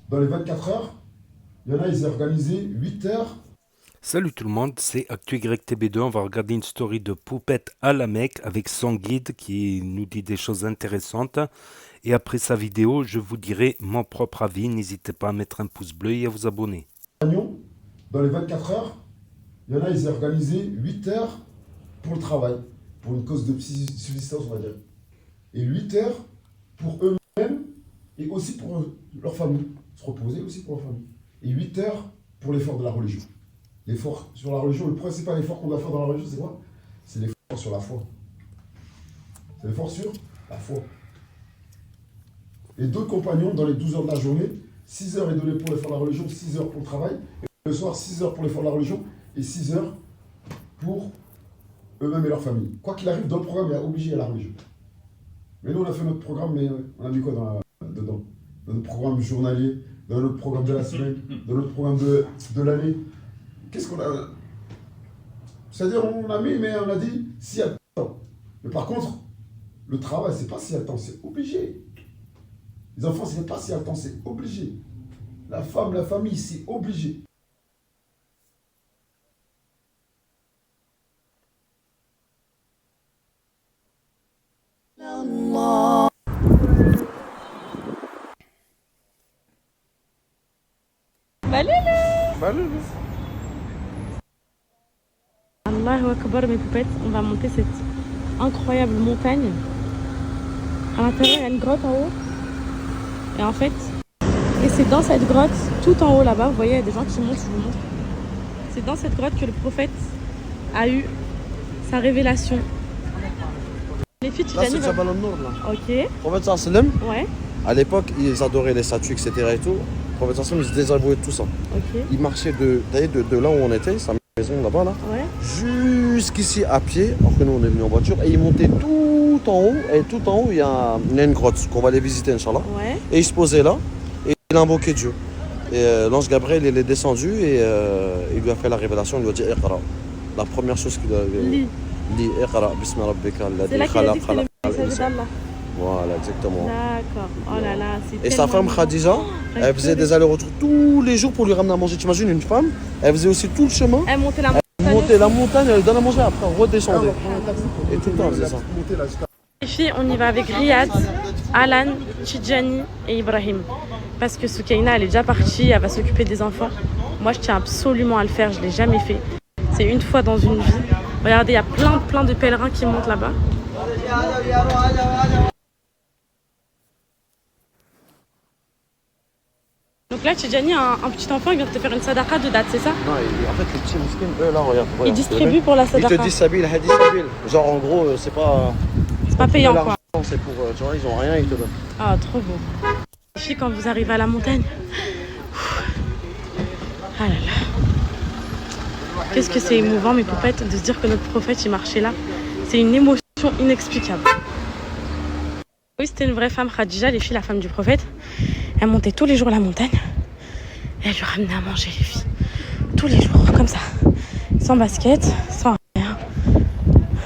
dans les 24 heures, il y en a, ils ont organisé 8 heures. Salut tout le monde, c'est ActuYTB2. On va regarder une story de Poupette à la Mecque avec son guide qui nous dit des choses intéressantes. Et après sa vidéo, je vous dirai mon propre avis. N'hésitez pas à mettre un pouce bleu et à vous abonner. Dans les 24 heures, il y en a, ils ont organisé 8 heures pour le travail, pour une cause de subsistance, on va dire. Et 8 heures pour eux-mêmes et aussi pour leur famille. Se reposer aussi pour leur famille. Et 8 heures pour l'effort de la religion. L'effort sur la religion, le principal effort qu'on doit faire dans la religion, c'est quoi? C'est l'effort sur la foi. C'est l'effort sur la foi. Et deux compagnons, dans les 12 heures de la journée, 6 heures est donné pour l'effort de la religion, 6 heures pour le travail. Et le soir, 6 heures pour l'effort de la religion et 6 heures pour eux-mêmes et leur famille. Quoi qu'il arrive, dans le programme, il y a obligé à la religion. Mais nous, on a fait notre programme, mais on a mis quoi dedans? Dans notre programme journalier, dans notre programme de la semaine, dans notre programme de l'année. Qu'est-ce qu'on a? C'est-à-dire, on a mis, mais on a dit s'il y a le temps. Mais par contre, le travail, c'est pas s'il y a le temps, c'est obligé. Les enfants, c'est pas s'il y a le temps, c'est obligé. La femme, la famille, c'est obligé. Allahu Akbar, mes poupettes, on va monter cette incroyable montagne. À l'intérieur, il y a une grotte en haut. Et en fait, et c'est dans cette grotte, tout en haut là-bas, vous voyez, il y a des gens qui montent, je vous montre. C'est dans cette grotte que le prophète a eu sa révélation. Les filles, tu Là, c'est Jabal al-Nour, là. Ok. Le prophète sallam, Ouais. à l'époque, ils adoraient les statues, etc. et tout. Le prophète sallam, il se désavouait de tout ça. Ok. Il marchait de là où on était, sa maison là-bas, là, Ouais. jusqu'ici à pied, alors que nous, on est venus en voiture, et il montait tout en haut, et tout en haut, il y a une grotte qu'on va aller visiter, Inch'Allah. Ouais. Et il se posait là, et il invoquait Dieu. Et l'ange Gabriel, il est descendu, et il lui a fait la révélation, il lui a dit Iqra. La première chose qu'il a Lis. dit, Iqra, bismi rabbika C'est là alladhi qu'il a dit khalaq, que c'était le message d'Allah. Voilà, exactement. D'accord. Oh là là, c'est Et sa femme Khadija, elle faisait des allers-retours tous les jours pour lui ramener à manger. T'imagines une femme, elle faisait aussi tout le chemin, Elle montait la elle montait la montagne, elle donne à manger, après elle redescendait. Et tout le temps elle faisait ça. Les filles, on y va avec Riyad, Alan, Tidjani et Ibrahim. Parce que Soukaina, elle est déjà partie, elle va s'occuper des enfants. Moi, je tiens absolument à le faire, je ne l'ai jamais fait. C'est une fois dans une vie. Regardez, il y a plein de pèlerins qui montent là-bas. Donc là, Tidjani a un petit enfant, il vient de te faire une sadaqa de date, c'est ça? Non, en fait, les petits musulmans, eux là, regarde. Il distribue pour la Ils sadaqa. te disent sabil, hadith sabil. Genre en gros, c'est pas. C'est pas payant quoi. C'est pour. Tu vois, ils ont rien, ils te donnent. Ah, trop beau. Les filles, quand vous arrivez à la montagne. Ah là là. Qu'est-ce que c'est émouvant, mes poupettes, de se dire que notre prophète, il marchait là. C'est une émotion inexplicable. Oui, c'était une vraie femme, Khadija, les filles, la femme du prophète. Elle montait tous les jours la montagne. Et elle lui ramenait à manger, les filles. Tous les jours, comme ça. Sans basket, sans rien.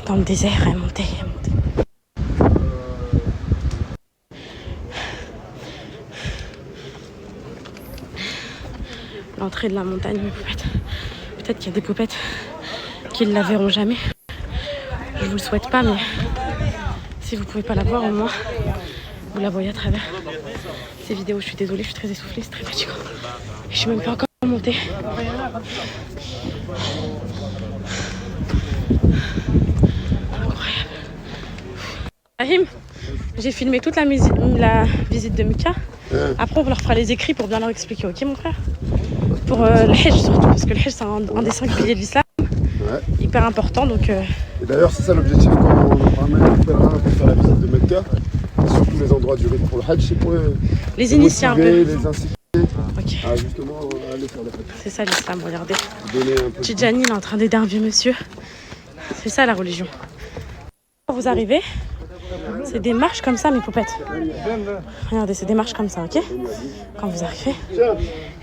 Dans le désert, elle montait, elle montait. L'entrée de la montagne, mes poupettes. Peut-être qu'il y a des poupettes qui ne la verront jamais. Je vous le souhaite pas, mais si vous pouvez pas la voir, au moins, vous la voyez à travers ces vidéos. Je suis désolée, je suis très essoufflée, c'est très fatigant. Je suis même pas encore montée. Incroyable. Rahim, j'ai filmé toute la visite de Mika. Après, on leur fera les écrits pour bien leur expliquer, ok mon frère? Pour le Hajj surtout, parce que le Hajj c'est un des 5 piliers de l'islam. Ouais. Hyper important, donc... Et d'ailleurs, c'est ça l'objectif quand on ramène les pèlerins pour faire la visite de Mecca. Sur tous les endroits du rite pour le Hajj, c'est pour les initier un peu. Les inciter okay. à justement aller faire le Hajj. C'est ça l'islam, regardez. Donner un peu. Tidjani, il est en train d'aider un vieux monsieur. C'est ça la religion. Quand vous arrivez, c'est des marches comme ça, mes poupettes. Regardez, c'est des marches comme ça, ok? Quand vous arrivez,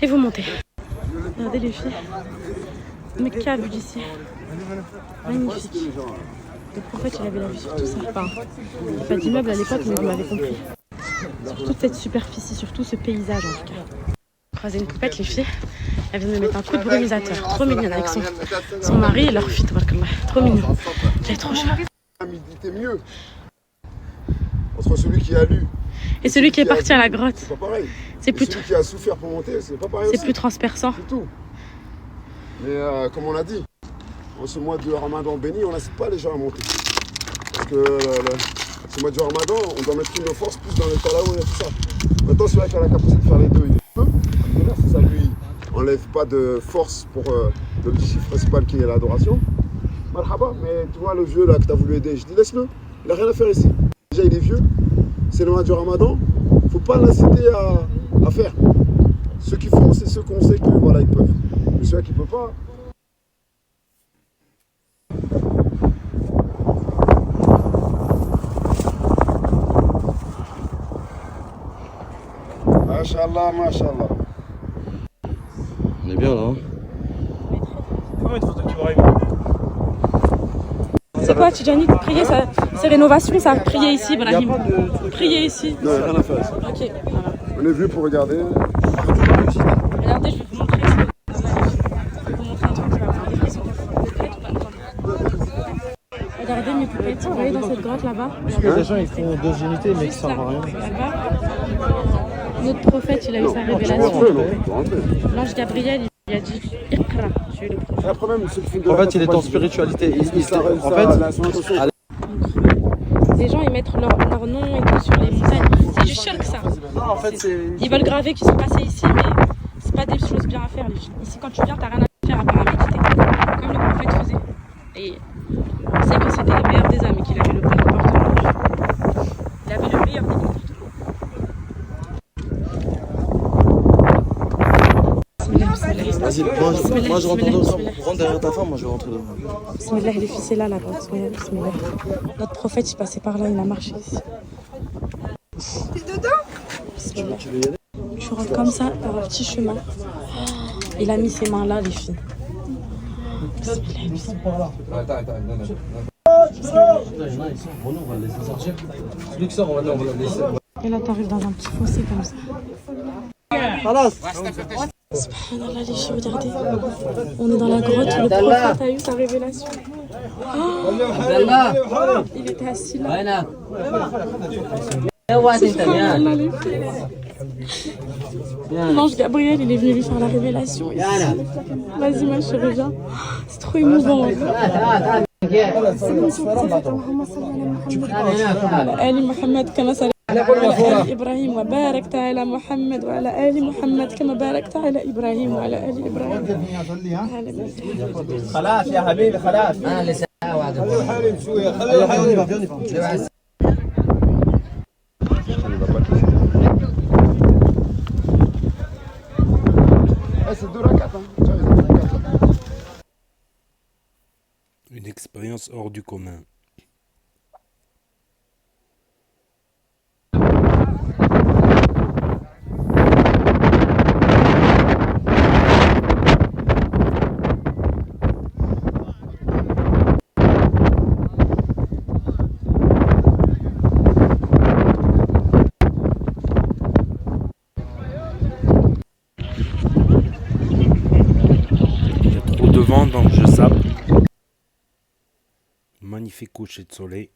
et vous montez. Regardez les filles. Mecca vu d'ici. Magnifique. Le prophète, il avait la vue sur tout ça. Enfin, il n'y a pas d'immeuble à l'époque, mais vous m'avez compris. Sur toute cette superficie, sur tout ce paysage en tout cas. Croisé une poupette, les filles. Elle vient de me mettre un coup de brumisateur. Trop mignonne avec son mari et leur fille. Trop mignon. Elle est trop chouette. Était mieux. Entre celui qui a lu et celui qui est parti à la grotte. C'est pas pareil. C'est plus celui qui a souffert pour monter, c'est pas pareil. C'est plus transperçant. C'est tout. Mais comme on l'a dit, en ce mois de Ramadan béni, on n'incite pas les gens à monter. Parce que ce mois de Ramadan, on doit mettre toutes nos forces plus dans les talaou et tout ça. Maintenant, celui qui a la capacité de faire les deux, il peut. Si ça lui enlève pas de force pour l'objectif principal qui est l'adoration. Marhaba, mais tu vois le vieux là que tu as voulu aider, je dis laisse-le, il n'a rien à faire ici. Déjà il est vieux, c'est le mois du Ramadan, il ne faut pas l'inciter à faire. Ceux qui font, c'est ceux qu'on sait que voilà, ils peuvent. Mais ceux qui ne peuvent pas. Masha'Allah, Masha'Allah. On est bien là. Hein. Combien de photos tu vas arriver? C'est quoi, Tidjani? Prier, c'est rénovation, ça? Prier ici, Brahim. Prier ici. Non, il n'y a rien à faire ici. Ok, voilà. On est venu pour regarder. Regardez, je vais vous montrer. Je vais vous montrer un truc qui va avoir des frissons. Vous êtes prêts ou pas? Attendez. Regardez mes poupettes. Vous voyez dans cette grotte là-bas? Parce que les gens ils font deux unités mais ça sert à rien. Là-bas. Notre prophète, il a eu sa révélation. L'ange Gabriel, il a dit Iqra, tu es le prophète. En fait, il est en spiritualité. En fait, les gens ils mettent leur nom et tout sur les montagnes. C'est du shirk ça. Non, en fait, c'est. Ils veulent graver qui sont passés ici, mais c'est pas des choses bien à faire. Ici, quand tu viens, t'as rien à faire à part à méditer. Comme le prophète faisait. Et on sait que c'était le meilleur des hommes et qu'il avait le bon comportement. Il avait le meilleur des comportements. vas-y, moi je rentre dedans. Rentre derrière ta femme, moi je vais rentrer dedans. Bismillah, les filles, c'est là, là-bas. Bismillah. Notre prophète, il passait par là, il a marché ici. T'es dedans? Bismillah. Tu rentres comme ça, par un petit chemin. Il a mis ses mains là, les filles. Bismillah, bismillah. Et là, t'arrives dans un petit fossé comme ça. Subhanallah, les filles, regardez. On est dans la grotte où le prophète a eu sa révélation. Oh, il était assis là. Subhanallah, les filles. L'ange Gabriel, il est venu lui faire la révélation ici. Vas-y, ma chérie, viens. C'est trop émouvant. Ali Mohamed, كما صليت على آل إبراهيم وباركت على محمد وعلى آل محمد كما باركت على إبراهيم وعلى آل إبراهيم. خلاص يا حبيبي خلاص. أنا لسه واحد. Une expérience hors du commun. Il y a trop de vent donc je zappe. Magnifique coucher de soleil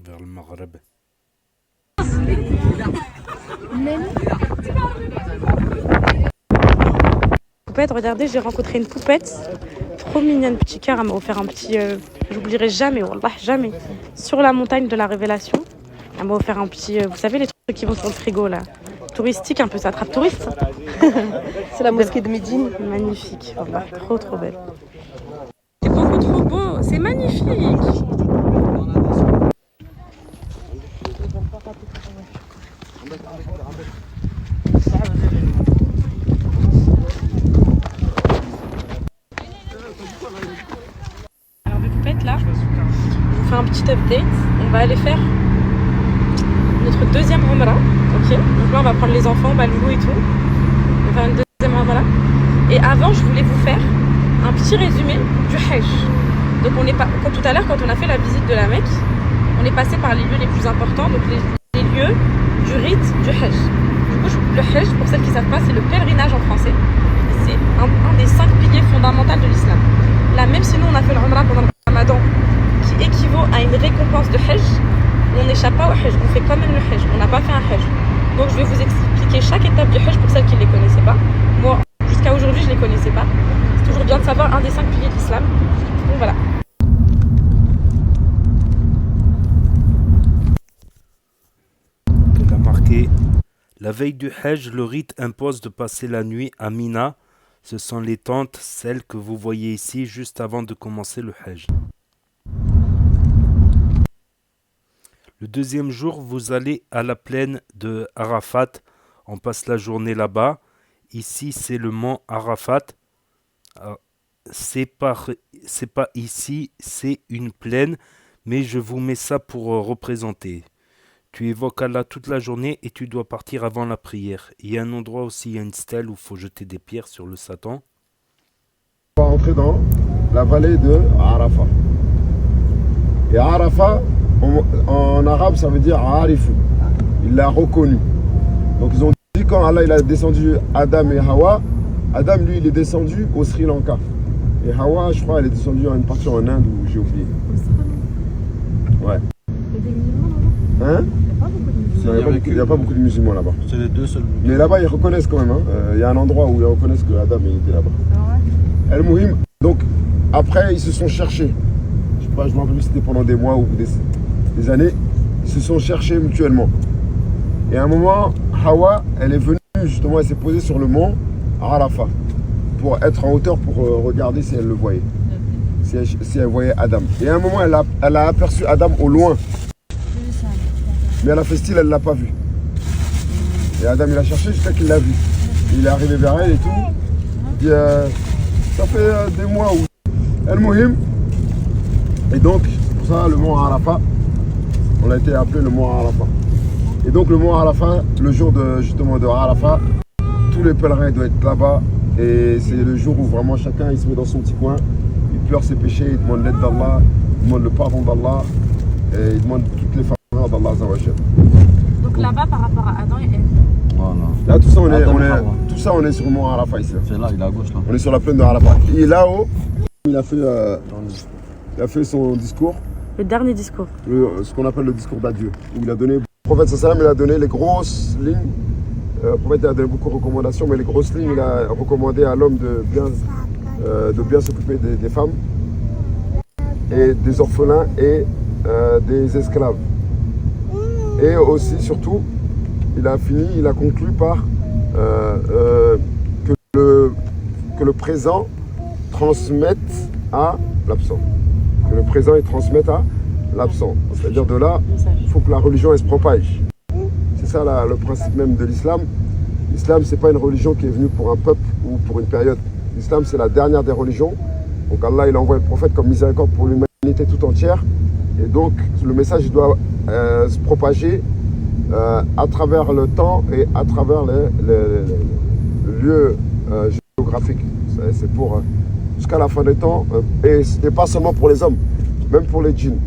vers le Maghreb. Poupette, regardez, j'ai rencontré une poupette trop mignonne, petit cœur. Elle m'a offert un petit, j'oublierai jamais, wallah, jamais. Sur la montagne de la Révélation, elle m'a offert un petit, vous savez les trucs qui vont sur le frigo là, touristique un peu, ça attrape touriste. C'est la mosquée de Médine. Magnifique, wallah, trop trop belle. C'est beaucoup trop beau, c'est magnifique. Alors mes poupettes là, je vous fais un petit update. On va aller faire notre deuxième Umrah, ok. Donc là on va prendre les enfants, Balou et tout. On va faire une deuxième Umrah. Et avant je voulais vous faire un petit résumé du Hajj. Donc on est pas, comme tout à l'heure quand on a fait la visite de la Mecque, on est passé par les lieux les plus importants, donc les lieux du rite du Hajj. Du coup je Le Hajj, pour celles qui ne savent pas, c'est le pèlerinage en français. C'est un des 5 piliers fondamentaux de l'islam. Là, même si nous on a fait le Umrah pendant le Ramadan, qui équivaut à une récompense de Hajj, on n'échappe pas au Hajj, on fait quand même le Hajj, on n'a pas fait un Hajj. Donc je vais vous expliquer chaque étape du Hajj pour celles qui ne les connaissaient pas. Moi, jusqu'à aujourd'hui, je ne les connaissais pas. C'est toujours bien de savoir un des 5 piliers de l'islam. Donc voilà. Elle a marqué: la veille du Hajj, le rite impose de passer la nuit à Mina. Ce sont les tentes, celles que vous voyez ici, juste avant de commencer le Hajj. Le deuxième jour, vous allez à la plaine de Arafat. On passe la journée là-bas. Ici, c'est le mont Arafat. C'est pas ici, c'est une plaine, mais je vous mets ça pour représenter. Tu évoques Allah toute la journée et tu dois partir avant la prière. Il y a un endroit aussi, il y a une stèle où il faut jeter des pierres sur le Satan. On va rentrer dans la vallée de Arafat. Et Arafat, en arabe, ça veut dire Arifou. Il l'a reconnu. Donc ils ont dit quand Allah il a descendu Adam et Hawa, Adam lui il est descendu au Sri Lanka. Et Hawa, je crois, elle est descendue à une partie en Inde où j'ai oublié. Ouais. Hein? Il n'y a pas beaucoup de musulmans là-bas. C'est les deux seuls. Mais là-bas, ils reconnaissent quand même. Il y a un endroit où ils reconnaissent que Adam était là-bas. El Mouhim. Donc, après, ils se sont cherchés. Je sais pas, je me rappelle plus si c'était pendant des mois ou des années. Ils se sont cherchés mutuellement. Et à un moment, Hawa, elle est venue justement, elle s'est posée sur le mont Arafat pour être en hauteur pour regarder si elle le voyait. Si elle voyait Adam. Et à un moment, elle a aperçu Adam au loin. Mais elle a fait style, elle ne l'a pas vu. Et Adam, il a cherché jusqu'à qu'il l'a vu. Il est arrivé vers elle et tout. Il dit, ça fait des mois où... El Mouhim. Et donc, pour ça, le mont Arafat, on a été appelé le mont Arafat. Et donc, le mont Arafat, le jour justement de Arafat, tous les pèlerins doivent être là-bas. Et c'est le jour où vraiment chacun, il se met dans son petit coin. Il pleure ses péchés, il demande l'aide d'Allah, il demande le pardon d'Allah. Et il demande toutes les faveurs d'Allah Azawajal. Donc là-bas, par rapport à Adam et Ève. Voilà. Là, tout ça, on est sur le mont Arafat ici. C'est là, il est à gauche là. On est sur la plaine de Arafat. Et là-haut, il a fait son discours, Le dernier discours. ce qu'on appelle le discours d'adieu. Où il a donné, le prophète sallam, il a donné les grosses lignes. Le prophète a donné beaucoup de recommandations, mais les grosses lignes, il a recommandé à l'homme de bien s'occuper des femmes et des orphelins et des esclaves. Et aussi, surtout, il a conclu par que le présent transmette à l'absent. Que le présent il transmette à l'absent. C'est-à-dire de là, il faut que la religion elle se propage. C'est ça le principe même de l'islam. L'islam, c'est pas une religion qui est venue pour un peuple ou pour une période. L'islam, c'est la dernière des religions. Donc Allah, il envoie le prophète comme miséricorde pour l'humanité tout entière. Et donc, le message il doit se propager à travers le temps et à travers les lieux géographiques. C'est pour jusqu'à la fin des temps, et pas seulement pour les hommes, même pour les djinns.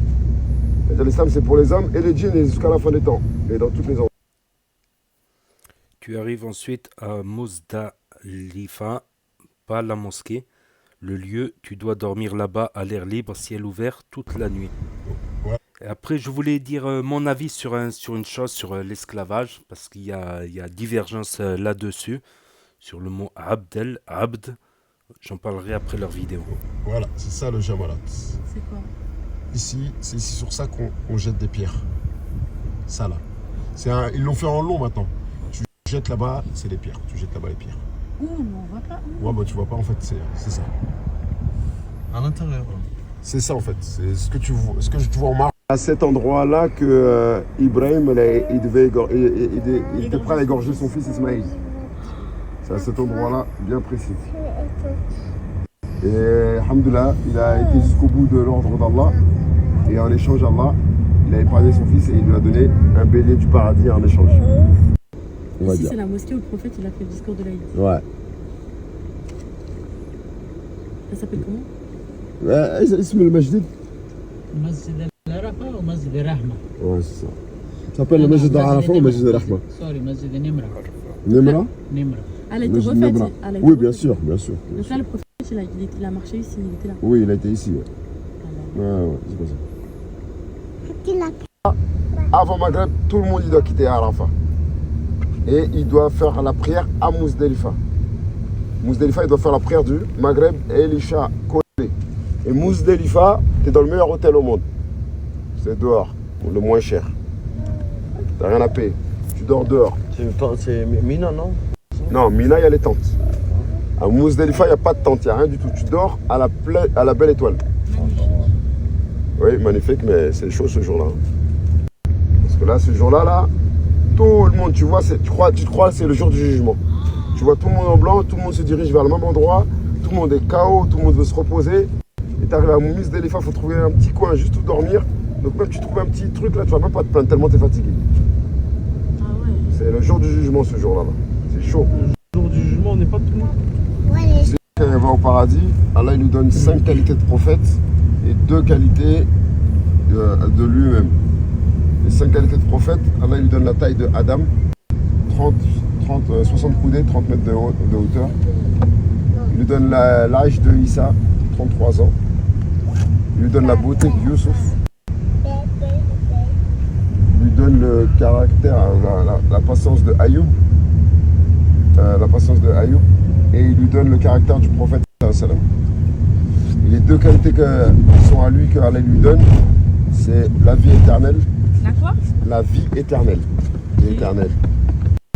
L'islam, c'est pour les hommes et les djinns jusqu'à la fin des temps, et dans toutes les endroits. Tu arrives ensuite à Muzdalifa, pas la mosquée. Le lieu, tu dois dormir là-bas à l'air libre, ciel ouvert, toute la nuit. Ouais. Et après, je voulais dire mon avis sur une chose, sur l'esclavage, parce qu'il y a divergence là-dessus, sur le mot abd. J'en parlerai après leur vidéo. Voilà, c'est ça le jamalat. C'est quoi? Ici, c'est ici sur ça qu'on jette des pierres. Ça là. Ils l'ont fait en long maintenant. Tu jettes là-bas, c'est des pierres. Tu jettes là-bas les pierres. Ouh, mais on voit pas. Ouais, bah tu vois pas en fait, c'est ça. À l'intérieur. C'est ça en fait. C'est ce que tu vois en marque. À cet endroit-là que Ibrahim, il était prêt à égorger son fils Ismaïl. C'est à cet endroit-là, bien précis. Et alhamdoulilah, il a été jusqu'au bout de l'ordre d'Allah. Et en échange, Allah, il a épargné son fils et il lui a donné un bélier du paradis en échange. On va Ici, dire. c'est la mosquée où le prophète il a fait le discours de l'Aïd. Ouais. Ça s'appelle comment? اسم المسجد مسجد العرفة ومسجد الرحمة. Ouais, c'est ça. Ça s'appelle le Masjid d'Arafat ou le Masjid de Rahma. سوري مسجد نمرة. Nemra Nimra. Elle a été refaite. Nemra. Elle a été Oui, refaite. bien sûr, bien sûr. Donc là, le prophète, il a marché ici, il était là. Oui, il a été ici. Ouais, ouais, c'est comme ça. Avant Maghreb, tout le monde il doit quitter Arafat. Et il doit faire la prière à Mousdelifa. Mousdelifa, il doit faire la prière du Maghreb et l'Isha collé. Et Mousdelifa, tu es dans le meilleur hôtel au monde. C'est dehors, le moins cher. T'as rien à payer. Tu dors dehors. C'est Mina, non? Non, Mina, il y a les tentes. À Mousdelifa, il n'y a pas de tente, il n'y a rien du tout. Tu dors à la belle étoile. Oui, magnifique, mais c'est chaud ce jour-là. Parce que là, ce jour-là, là, tout le monde, tu vois, tu crois c'est le jour du jugement. Tu vois tout le monde en blanc, tout le monde se dirige vers le même endroit, tout le monde est KO, tout le monde veut se reposer. Et tu arrives à Mousdelifa, il faut trouver un petit coin juste où dormir. Donc même tu trouves un petit truc là, tu vas même pas te plaindre tellement tu es fatigué. Ah ouais. C'est le jour du jugement ce jour-là. Là. C'est chaud. Le jour du jugement, on n'est pas tout le monde. Si quelqu'un va au paradis, Allah il lui donne 5 qualités de prophète et 2 qualités de lui-même. Les 5 qualités de prophète, Allah il lui donne la taille de Adam, 60 coudées, 30 mètres de hauteur. Il lui donne l'âge de Issa, 33 ans. Il lui donne la beauté de Youssouf. Il lui donne le caractère, la patience de Ayoub. Et il lui donne le caractère du prophète. Et les 2 qualités qui sont à lui, que Allah lui donne, c'est la vie éternelle. La quoi? La vie éternelle.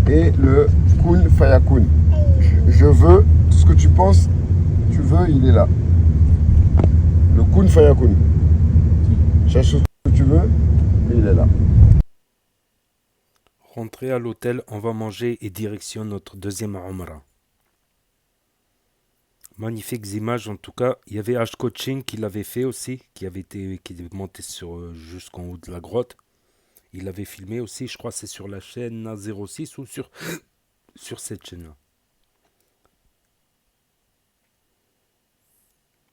Et le kun fayakun. Je veux, tout ce que tu penses, tu veux, il est là. Le kun fayakun. Cherche ce que tu veux, et il est là. Rentrez à l'hôtel, on va manger et direction notre deuxième Umrah. Magnifiques images en tout cas. Il y avait Ash Coaching qui l'avait fait aussi, qui est monté jusqu'en haut de la grotte. Il l'avait filmé aussi, je crois que c'est sur la chaîne 06 ou sur cette chaîne-là.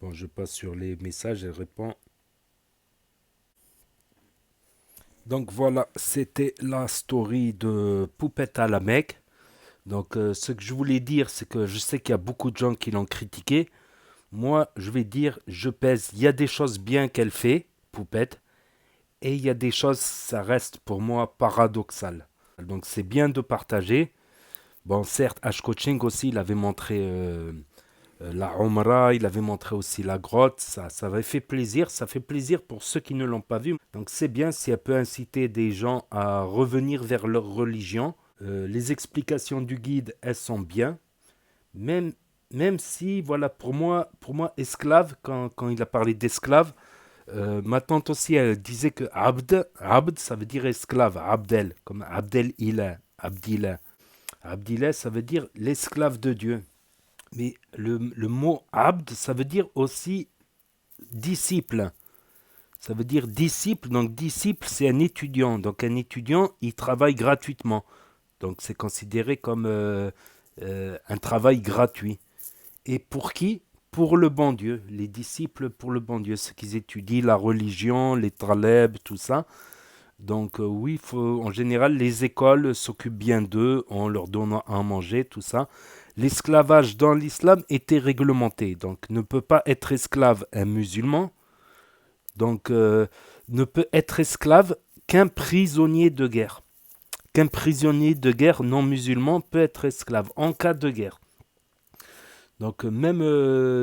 Bon, je passe sur les messages, elle répond. Donc voilà, c'était la story de Poupette à la Mecque. Donc ce que je voulais dire, c'est que je sais qu'il y a beaucoup de gens qui l'ont critiqué. Moi, je vais dire, je pèse. Il y a des choses bien qu'elle fait, Poupette. Et il y a des choses, ça reste pour moi paradoxal. Donc c'est bien de partager. Bon, certes, H-Coaching aussi, il avait montré la Umrah, il avait montré aussi la grotte. Ça avait fait plaisir. Ça fait plaisir pour ceux qui ne l'ont pas vu. Donc c'est bien si elle peut inciter des gens à revenir vers leur religion. Les explications du guide, elles sont bien. Même si, voilà, pour moi esclave, quand il a parlé d'esclave, ma tante aussi, elle disait que Abd, ça veut dire esclave, Abdel, comme Abdel Ilah, Abdillah. Abdillah, ça veut dire l'esclave de Dieu. Mais le mot Abd, ça veut dire aussi disciple. Ça veut dire disciple, donc disciple, c'est un étudiant. Donc un étudiant, il travaille gratuitement. Donc c'est considéré comme un travail gratuit. Et pour qui? Pour le bon Dieu, les disciples pour le bon Dieu, ceux qui étudient la religion, les taleb, tout ça. Donc oui, en général, les écoles s'occupent bien d'eux en leur donnant à manger, tout ça. L'esclavage dans l'islam était réglementé, donc ne peut pas être esclave un musulman, donc ne peut être esclave qu'un prisonnier de guerre. Qu'un prisonnier de guerre non musulman peut être esclave en cas de guerre. Donc même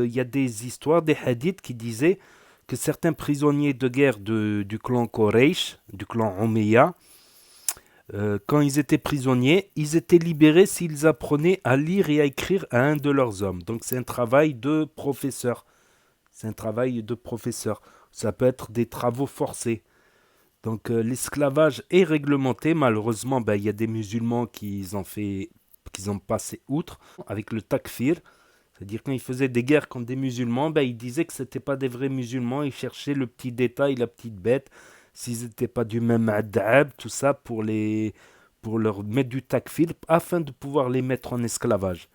il y a des histoires, des hadiths qui disaient que certains prisonniers de guerre du clan Quraysh, du clan Umayya, quand ils étaient prisonniers, ils étaient libérés s'ils apprenaient à lire et à écrire à un de leurs hommes. Donc c'est un travail de professeur. Ça peut être des travaux forcés. Donc l'esclavage est réglementé. Malheureusement, il y a des musulmans qui ont passé outre avec le takfir. C'est-à-dire quand ils faisaient des guerres contre des musulmans, ils disaient que ce n'étaient pas des vrais musulmans. Ils cherchaient le petit détail, la petite bête. S'ils n'étaient pas du même adab, tout ça, pour leur mettre du takfir, afin de pouvoir les mettre en esclavage.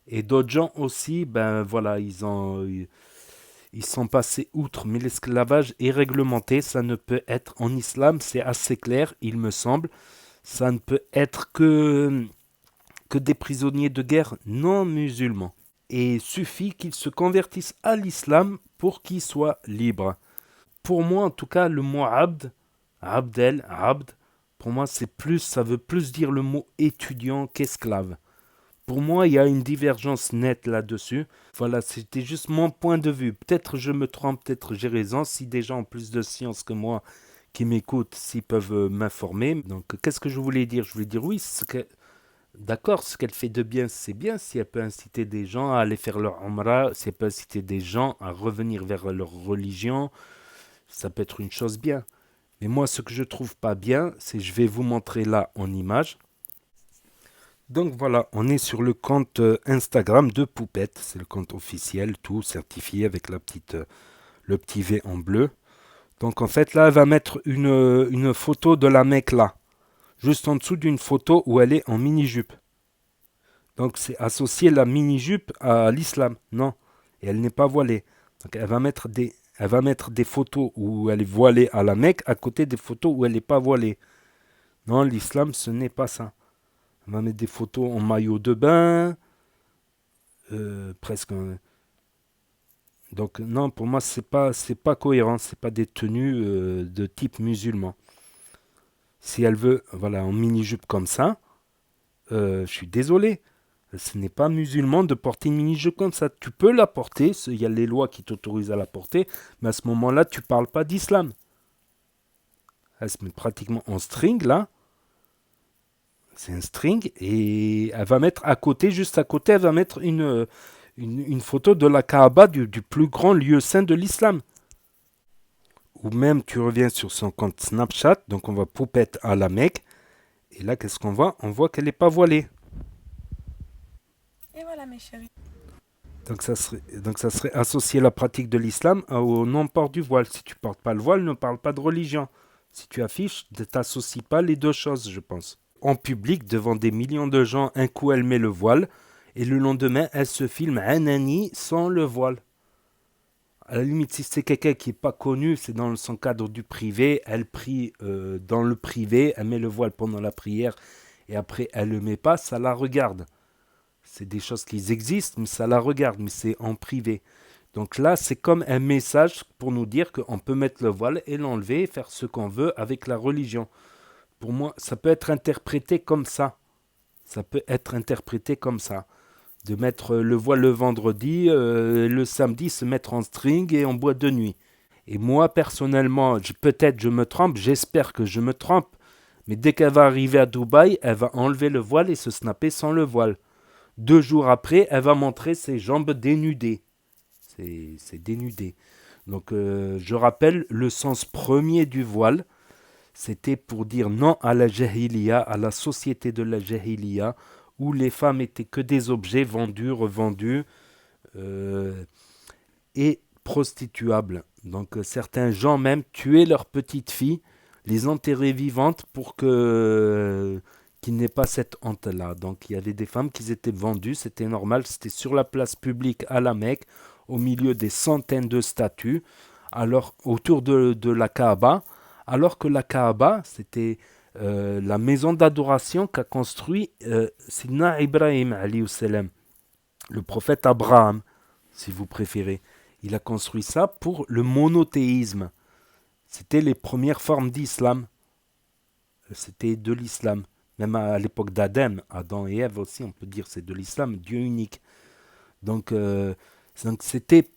Et d'autres gens aussi, ils sont passés outre, mais l'esclavage est réglementé, ça ne peut être, en islam, c'est assez clair, il me semble, ça ne peut être que que des prisonniers de guerre non musulmans. Et il suffit qu'ils se convertissent à l'islam pour qu'ils soient libres. Pour moi, en tout cas, le mot abd, abd, pour moi, ça veut plus dire le mot étudiant qu'esclave. Pour moi, il y a une divergence nette là-dessus. Voilà, c'était juste mon point de vue. Peut-être je me trompe, peut-être j'ai raison. Si des gens ont plus de science que moi qui m'écoutent, s'ils peuvent m'informer. Donc, qu'est-ce que je voulais dire? Je voulais dire oui, d'accord, ce qu'elle fait de bien, c'est bien. Si elle peut inciter des gens à aller faire leur umrah, si elle peut inciter des gens à revenir vers leur religion, ça peut être une chose bien. Mais moi, ce que je trouve pas bien, c'est, je vais vous montrer là en image. Donc voilà, on est sur le compte Instagram de Poupette. C'est le compte officiel, tout certifié avec le petit V en bleu. Donc en fait, là, elle va mettre une photo de la mec là. Juste en dessous d'une photo où elle est en mini-jupe. Donc c'est associer la mini-jupe à l'islam. Non, et elle n'est pas voilée. Donc elle va mettre des photos où elle est voilée à la Mecque à côté des photos où elle n'est pas voilée. Non, l'islam, ce n'est pas ça. Elle va mettre des photos en maillot de bain, presque. Donc non, pour moi, c'est pas cohérent. C'est pas des tenues de type musulman. Si elle veut, voilà, en mini-jupe comme ça, je suis désolé. Ce n'est pas musulman de porter une mini-jupe comme ça. Tu peux la porter, il y a les lois qui t'autorisent à la porter, mais à ce moment-là, tu ne parles pas d'islam. Elle se met pratiquement en string, là. C'est un string, et elle va mettre à côté, juste à côté, elle va mettre une photo de la Kaaba, du plus grand lieu saint de l'islam. Ou même, tu reviens sur son compte Snapchat, donc on voit Poupette à la Mecque, et là, qu'est-ce qu'on voit? On voit qu'elle n'est pas voilée. Et voilà mes chéris. Donc ça serait associer la pratique de l'islam au non-port du voile. Si tu portes pas le voile, ne parle pas de religion. Si tu affiches, ne t'associe pas les deux choses, je pense. En public, devant des millions de gens, un coup elle met le voile, et le lendemain, elle se filme Anani sans le voile. À la limite, si c'est quelqu'un qui n'est pas connu, c'est dans son cadre du privé, elle prie dans le privé, elle met le voile pendant la prière, et après elle ne le met pas, ça la regarde. C'est des choses qui existent, mais ça la regarde, mais c'est en privé. Donc là, c'est comme un message pour nous dire qu'on peut mettre le voile et l'enlever, faire ce qu'on veut avec la religion. Pour moi, ça peut être interprété comme ça. Ça peut être interprété comme ça. De mettre le voile le vendredi, le samedi se mettre en string et en boîte de nuit. Et moi, personnellement, peut-être je me trompe, j'espère que je me trompe, mais dès qu'elle va arriver à Dubaï, elle va enlever le voile et se snapper sans le voile. 2 jours après, elle va montrer ses jambes dénudées. C'est dénudé. Donc, je rappelle, le sens premier du voile, c'était pour dire non à la jahiliya, à la société de la jahiliya, où les femmes étaient que des objets vendus, revendus et prostituables. Donc, certains gens même tuaient leurs petites filles, les enterraient vivantes pour qu'il n'ait pas cette honte-là. Donc il y avait des femmes qui étaient vendues, c'était normal, c'était sur la place publique à la Mecque, au milieu des centaines de statues, alors autour de la Kaaba, alors que la Kaaba, c'était la maison d'adoration qu'a construit Sidna Ibrahim, alayhi salam, le prophète Abraham, si vous préférez. Il a construit ça pour le monothéisme. C'était les premières formes d'islam. C'était de l'islam. Même à l'époque d'Adam, Adam et Ève aussi, on peut dire c'est de l'islam, Dieu unique. Donc c'était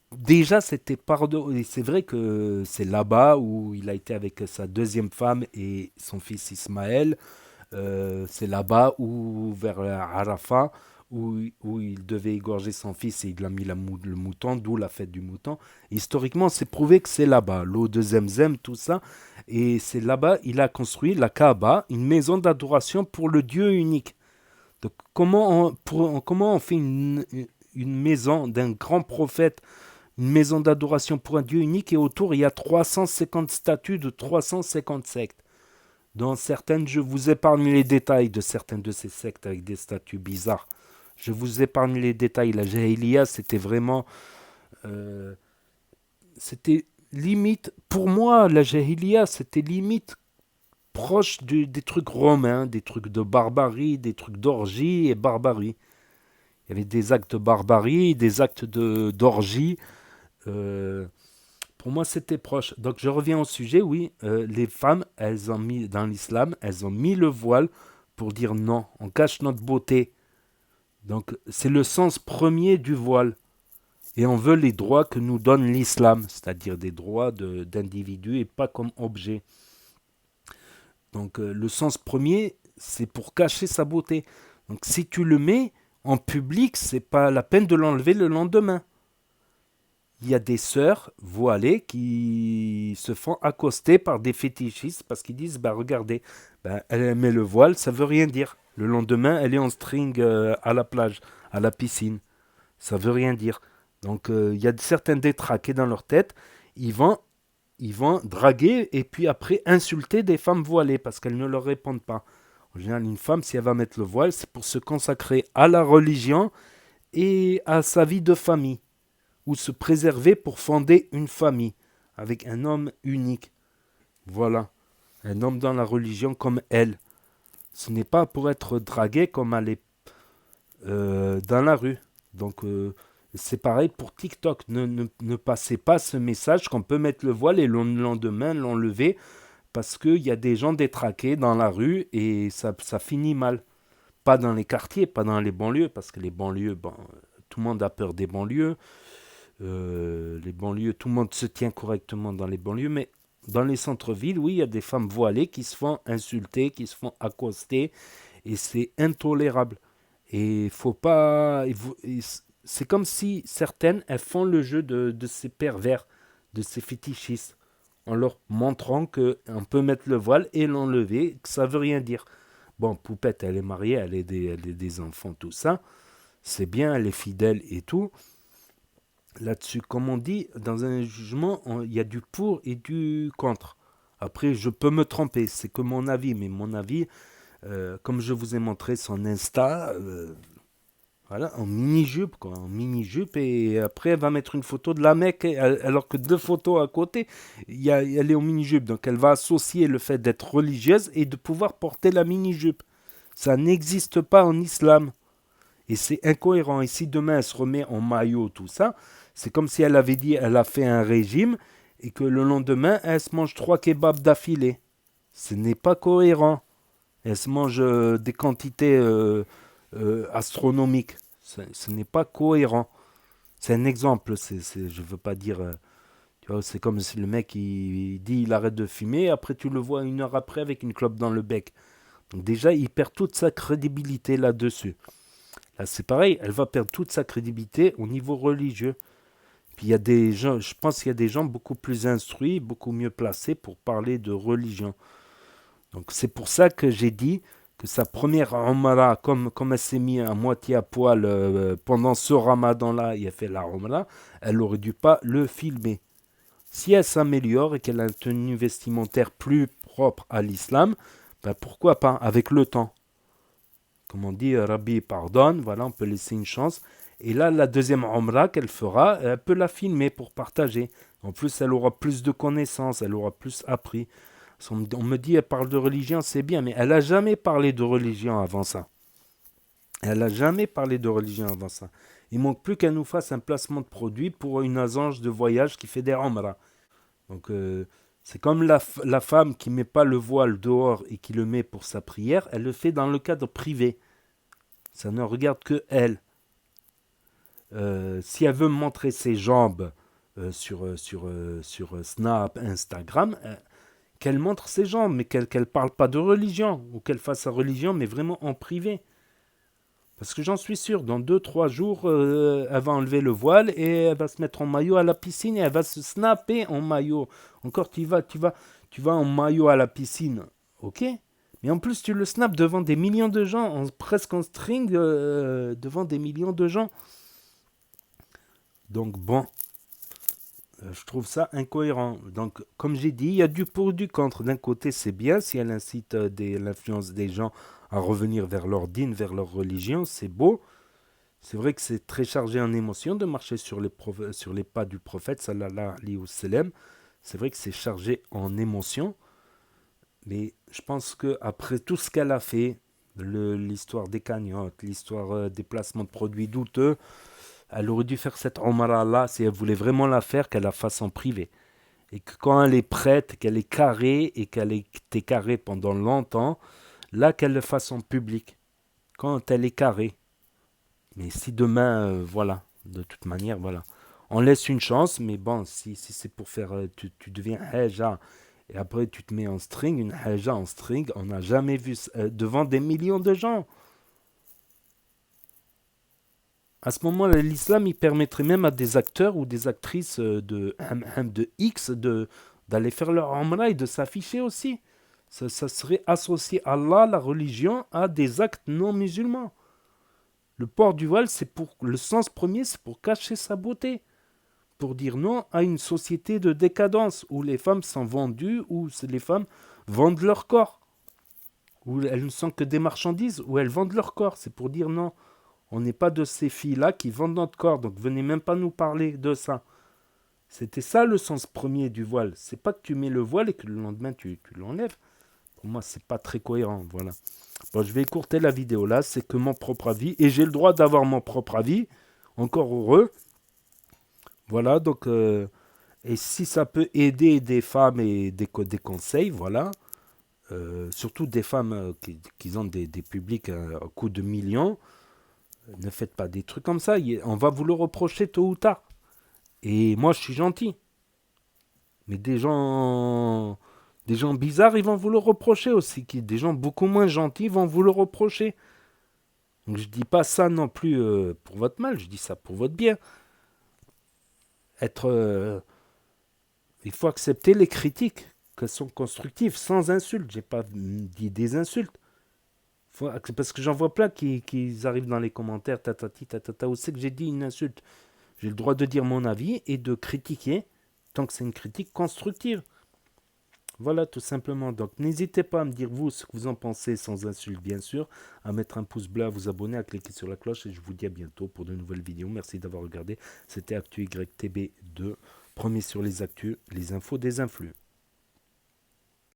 pardon. Et c'est vrai que c'est là-bas où il a été avec sa deuxième femme et son fils Ismaël. C'est là-bas où, vers Arafat, où il devait égorger son fils et il a mis le mouton, d'où la fête du mouton. Historiquement, c'est prouvé que c'est là-bas, l'eau de Zemzem, tout ça. Et c'est là-bas, il a construit la Kaaba, une maison d'adoration pour le Dieu unique. Donc comment on fait une maison d'un grand prophète, une maison d'adoration pour un Dieu unique, et autour il y a 350 statues de 350 sectes. Dans certaines, je vous épargne les détails de certaines de ces sectes avec des statues bizarres. Je vous épargne les détails. La Jahiliya, c'était vraiment... c'était limite... Pour moi, la Jahiliya, c'était limite proche des trucs romains, des trucs de barbarie, des trucs d'orgie et barbarie. Il y avait des actes de barbarie, des actes d'orgie. Euh, pour moi, c'était proche. Donc, je reviens au sujet. Oui, les femmes, elles ont mis dans l'islam, elles ont mis le voile pour dire non, on cache notre beauté. Donc, c'est le sens premier du voile. Et on veut les droits que nous donne l'islam, c'est-à-dire des droits d'individus et pas comme objet. Donc, le sens premier, c'est pour cacher sa beauté. Donc, si tu le mets en public, c'est pas la peine de l'enlever le lendemain. Il y a des sœurs voilées qui se font accoster par des fétichistes parce qu'ils disent, bah regardez, bah, elle met le voile, ça veut rien dire. Le lendemain, elle est en string à la plage, à la piscine. Ça veut rien dire. Donc il y a certains détraqués dans leur tête, ils vont draguer et puis après insulter des femmes voilées parce qu'elles ne leur répondent pas. En général, une femme, si elle va mettre le voile, c'est pour se consacrer à la religion et à sa vie de famille, ou se préserver pour fonder une famille avec un homme unique. Voilà, un homme dans la religion comme elle. Ce n'est pas pour être dragué comme elle est dans la rue. Donc c'est pareil pour TikTok. Ne passez pas ce message qu'on peut mettre le voile et le lendemain l'enlever parce qu'il y a des gens détraqués dans la rue et ça finit mal. Pas dans les quartiers, pas dans les banlieues, parce que les banlieues, bon, tout le monde a peur des banlieues. Les banlieues, tout le monde se tient correctement dans les banlieues, mais dans les centres-villes, oui, il y a des femmes voilées qui se font insulter, qui se font accoster, et c'est intolérable. Et faut pas. C'est comme si certaines, elles font le jeu de ces pervers, de ces fétichistes, en leur montrant qu'on peut mettre le voile et l'enlever, que ça veut rien dire. Bon, Poupette, elle est mariée, elle a des enfants, tout ça. C'est bien, elle est fidèle et tout. Là-dessus, comme on dit, dans un jugement, il y a du pour et du contre. Après, je peux me tromper, c'est que mon avis, mais mon avis, comme je vous ai montré son Insta, voilà, en mini-jupe, quoi, en mini-jupe, et après, elle va mettre une photo de la Mecque, alors que deux photos à côté, elle est en mini-jupe. Donc, elle va associer le fait d'être religieuse et de pouvoir porter la mini-jupe. Ça n'existe pas en islam. Et c'est incohérent. Et si demain, elle se remet en maillot, tout ça, c'est comme si elle avait dit elle a fait un régime et que le lendemain, elle se mange 3 kebabs d'affilée. Ce n'est pas cohérent. Elle se mange des quantités astronomiques. Ce n'est pas cohérent. C'est un exemple. Je ne veux pas dire... tu vois, c'est comme si le mec il dit il arrête de fumer, après tu le vois 1 heure après avec une clope dans le bec. Donc déjà, il perd toute sa crédibilité là-dessus. Là, c'est pareil, elle va perdre toute sa crédibilité au niveau religieux. Puis il y a des gens, je pense qu'il y a des gens beaucoup plus instruits, beaucoup mieux placés pour parler de religion. Donc c'est pour ça que j'ai dit que sa première Umrah, comme elle s'est mise à moitié à poil pendant ce ramadan-là, il a fait la Umrah, elle n'aurait dû pas le filmer. Si elle s'améliore et qu'elle a une tenue vestimentaire plus propre à l'islam, ben pourquoi pas, avec le temps. Comme on dit, Rabbi pardonne, voilà, on peut laisser une chance. Et là, la deuxième Umrah qu'elle fera, elle peut la filmer pour partager. En plus, elle aura plus de connaissances, elle aura plus appris. On me dit, elle parle de religion, c'est bien, mais elle n'a jamais parlé de religion avant ça. Elle n'a jamais parlé de religion avant ça. Il manque plus qu'elle nous fasse un placement de produit pour une agence de voyage qui fait des Umrah. Donc, c'est comme la femme qui ne met pas le voile dehors et qui le met pour sa prière, elle le fait dans le cadre privé. Ça ne regarde que elle. Si elle veut montrer ses jambes sur Snap, Instagram, qu'elle montre ses jambes, mais qu'elle parle pas de religion, ou qu'elle fasse sa religion, mais vraiment en privé. Parce que j'en suis sûr, dans 2-3 jours, elle va enlever le voile et elle va se mettre en maillot à la piscine et elle va se snapper en maillot. Encore, tu vas en maillot à la piscine, ok ? Mais en plus, tu le snaps devant des millions de gens, presque en string, devant des millions de gens. Donc bon, je trouve ça incohérent. Donc, comme j'ai dit, il y a du pour et du contre. D'un côté, c'est bien si elle incite l'influence des gens à revenir vers leur dîne, vers leur religion, c'est beau. C'est vrai que c'est très chargé en émotions de marcher sur les pas du prophète, sallallahu alayhi wa sallam. C'est vrai que c'est chargé en émotions. Mais je pense que après tout ce qu'elle a fait, l'histoire des cagnottes, l'histoire des placements de produits douteux, elle aurait dû faire cette Omra-là, si elle voulait vraiment la faire, qu'elle la fasse en privé. Et que quand elle est prête, qu'elle est carrée, et qu'elle était carrée pendant longtemps, là qu'elle le fasse en public. Quand elle est carrée. Mais si demain, voilà, de toute manière, voilà. On laisse une chance, mais bon, si c'est pour faire, tu deviens Haja, et après tu te mets en string, une Haja en string, on n'a jamais vu devant des millions de gens. À ce moment-là, l'islam, il permettrait même à des acteurs ou des actrices de X d'aller faire leur Umrah et de s'afficher aussi. Ça serait associer Allah, la religion, à des actes non musulmans. Le port du voile, c'est pour le sens premier, c'est pour cacher sa beauté. Pour dire non à une société de décadence où les femmes sont vendues, où les femmes vendent leur corps. Où elles ne sont que des marchandises, où elles vendent leur corps. C'est pour dire non. On n'est pas de ces filles-là qui vendent notre corps, donc venez même pas nous parler de ça. C'était ça le sens premier du voile. C'est pas que tu mets le voile et que le lendemain tu l'enlèves. Pour moi, c'est pas très cohérent, voilà. Bon, je vais écourter la vidéo là, c'est que mon propre avis, et j'ai le droit d'avoir mon propre avis, encore heureux. Voilà, donc, et si ça peut aider des femmes et des conseils, voilà, surtout des femmes qui ont des publics à coût de millions, ne faites pas des trucs comme ça, on va vous le reprocher tôt ou tard. Et moi, je suis gentil. Mais des gens bizarres, ils vont vous le reprocher aussi. Des gens beaucoup moins gentils vont vous le reprocher. Donc je dis pas ça non plus pour votre mal, je dis ça pour votre bien. Il faut accepter les critiques, qu'elles sont constructives, sans insultes. J'ai pas dit des insultes. Parce que j'en vois plein qui arrivent dans les commentaires, tatati, tatata, où c'est que j'ai dit une insulte. J'ai le droit de dire mon avis et de critiquer, tant que c'est une critique constructive. Voilà, tout simplement. Donc, n'hésitez pas à me dire, vous, ce que vous en pensez, sans insulte, bien sûr, à mettre un pouce bleu, à vous abonner, à cliquer sur la cloche, et je vous dis à bientôt pour de nouvelles vidéos. Merci d'avoir regardé. C'était Actu YTB2, premier sur les actus, les infos des influx.